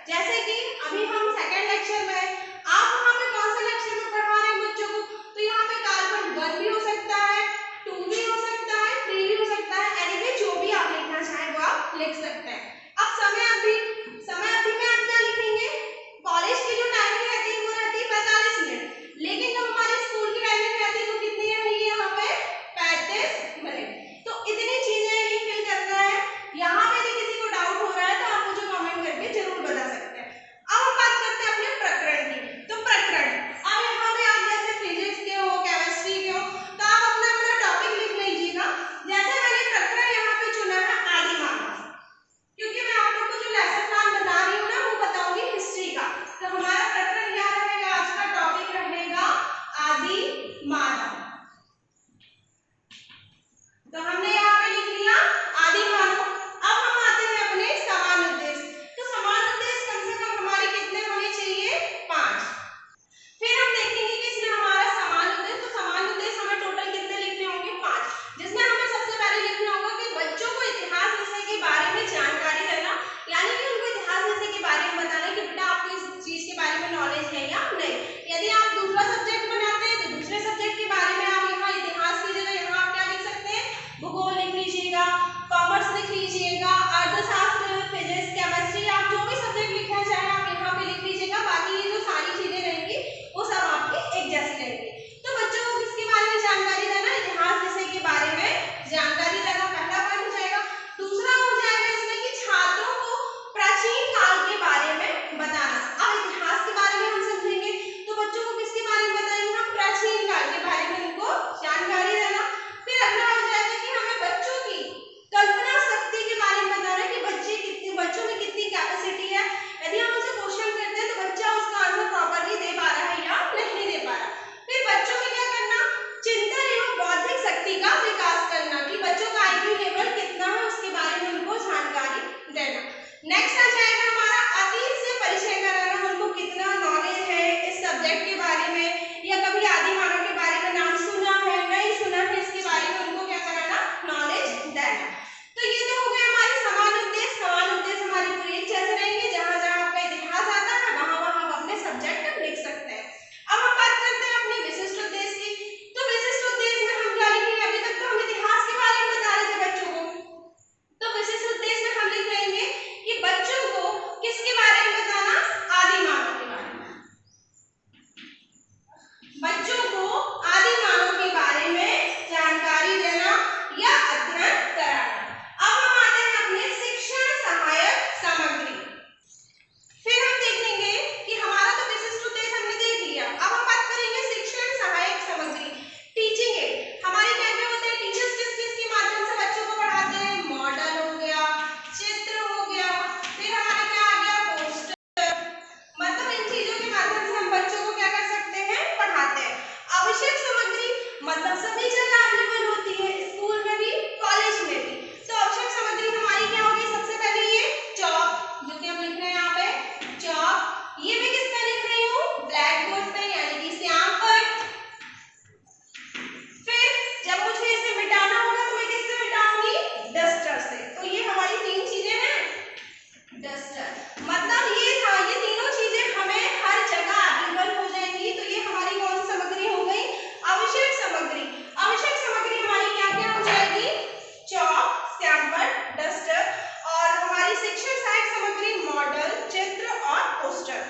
जैसे कि अभी हम सेकंड लेक्चर में हैं, आप वहाँ पे कौन से लेक्चर में पढ़ा रहे हैं बच्चों को, तो यहाँ पे कार्बन 1 भी हो सकता है, 2 भी हो सकता है, 3 भी हो सकता है, एनीवे जो भी आप लिखना चाहें वो आप लिख सकते हैं। अब समय अवधि में आप क्या लिखेंगे, कॉलेज की जो टाइमिंग रहती है वो रहती है 45 मिनट, लेकिन जब हमारे स्कूल की टाइमिंग रहती है तो कितनी रहेगी यहाँ पे 35 मिनट। तो इतनी चीजें ये फिल करना है। यहाँ पे यदि किसी को डाउट हो रहा है तो आप मुझे कमेंट करके जरूर बता सकते हैं। अब हम बात करते हैं अपने प्रकरण की। तो प्रकरण, अब यहाँ पे आप जैसे फिजिक्स के हो, केमिस्ट्री के हो, तो आप अपना अपना टॉपिक लिख लीजिएगा। जैसे मैंने प्रकरण यहाँ पे चुना है आदि मानव, क्योंकि मैं आप लोग को जो लेसन प्लान बता रही हूँ ना वो बताऊंगी हिस्ट्री का। तो हमारा प्रकरण क्या रहेगा, आज का टॉपिक रहेगा आदि मानव। तो हमने यहाँ पे लिख लिया आदि मानव। अब हम आते हैं अपने समान उद्देश्य। तो समान उद्देश्य कम से कम हमारे कितने होने चाहिए, 5। फिर हम देखेंगे कि इसमें हमारा समान उद्देश्य, तो समान उद्देश्य हमें टोटल कितने लिखने होंगे, 5, जिसमें हमें सबसे पहले लिखना होगा कि बच्चों को इतिहास विषय के बारे में जानकारी देना, यानी कि उनको इतिहास विषय के बारे में बताना कि बेटा आपको इस चीज के बारे में नॉलेज है या नहीं। यदि आप दूसरा सब्जेक्ट बनाते हैं तो दूसरे सब्जेक्ट के बारे में आप यहाँ इतिहास की जगह यहाँ आप क्या लिख सकते हैं, भूगोल लिख लीजिएगा, कॉमर्स लिख लीजिएगा, अर्थशास्त्र, फिजिक्स, केमिस्ट्री, आप जो भी सब्जेक्ट लिखना चाहें आप यहाँ पे लिख लीजिएगा। बाकी ये जो सारी चीजें रहेंगी वो सब आपकी एक जैसी रहेंगी। तो बच्चों को किसके बारे में जानकारी देना, इतिहास विषय के बारे में जानकारी देना, पहला पॉइंट हो जाएगा। दूसरा हो जाएगा इसमें कि छात्रों को प्राचीन काल के बारे में बताना। अब इतिहास के बारे में हम समझेंगे तो बच्चों को किसके बारे में बताएंगे, हम प्राचीन काल के बारे में उनको जानकारी देना। फिर अगला हो जाएगा कि हमें बच्चों की कल्पना शक्ति के बारे में बताना कि बच्चों में कितनी कैपेसिटी है। यदि हम उनसे क्वेश्चन करते हैं तो बच्चा उसका आंसर प्रॉपर्ली दे पा रहा है या नहीं दे पा रहा। फिर बच्चों में क्या करना, चिंतन एवं बौद्धिक शक्ति का विकास करना कि बच्चों का आईक्यू लेवल कितना है उसके बारे में उनको जानकारी देना। नेक्स्ट आ जाएगा हमारा अतीत से परिचय कराना, उनको कितना नॉलेज है इस सब्जेक्ट के बारे में, या कभी आदि मानव के बारे में नाम सुना है नहीं सुना है, इसके बारे में उनको क्या कराना, नॉलेज देना। तो ये तो हो गए हमारे समान उद्देश्य। समान उद्देश्य हमारी पूरी एक जैसे रहेंगे, जहां जहां आपका इतिहास आता है वहां वहां आप अपने सब्जेक्ट लिख सकते हैं। अब हम बात करते हैं अपने विशिष्ट उद्देश्य की। तो विशिष्ट उद्देश्य में हम क्या लिखेंगे, अभी तक तो हम इतिहास के बारे में बता रहे थे बच्चों को, तो विशिष्ट उद्देश्य में हम लिख लेंगे कि बच्चों को किसके बारे में बताना, आदि मानव के बारे में, बच्चों को आदि मानव के बारे में जानकारी देना या अध्ययन कराना। अब हम आते हैं अपने शिक्षण सहायक सामग्री। फिर हम देखेंगे कि हमारा तो विशिष्ट उद्देश्य हमने देख लिया, अब हम बात करेंगे शिक्षण सहायक सामग्री, टीचिंग एड। हमारे क्या क्या होते हैं, टीचर्स किस किस के माध्यम से बच्चों को पढ़ाते हैं, मॉडल हो गया, चित्र हो गया, फिर हमारा क्या आ गया, पोस्टर, मतलब इन चीजों के माध्यम से हम बच्चों को क्या कर सकते हैं, पढ़ाते हैं। आवश्यक सामग्री मतलब सभी जगह अवेलेबल होती है, स्कूल में भी कॉलेज में भी। तो आवश्यक सामग्री हमारी क्या होगी, सबसे पहले ये चॉक, जो कि हम लिख रहे हैं यहाँ पे चॉक, ये मैं किस पे लिख रही हूँ, ब्लैक बोर्ड पे यानी कि श्याम पर। फिर जब मुझे इसे मिटाना होगा तो मैं किससे मिटाऊंगी, डस्टर से। तो ये हमारी 3 चीजें हैं, डस्टर मतलब ये था, ये तीनों चीजें हमें हर जगह अवेलेबल हो जाएंगी। तो ये हमारी कौन सी सामग्री हो गई, आवश्यक सामग्री। आवश्यक सामग्री हमारी क्या क्या हो जाएगी, चॉक, स्टैम्पर, डस्टर, और हमारी शिक्षण सहायक सामग्री मॉडल, चित्र और पोस्टर।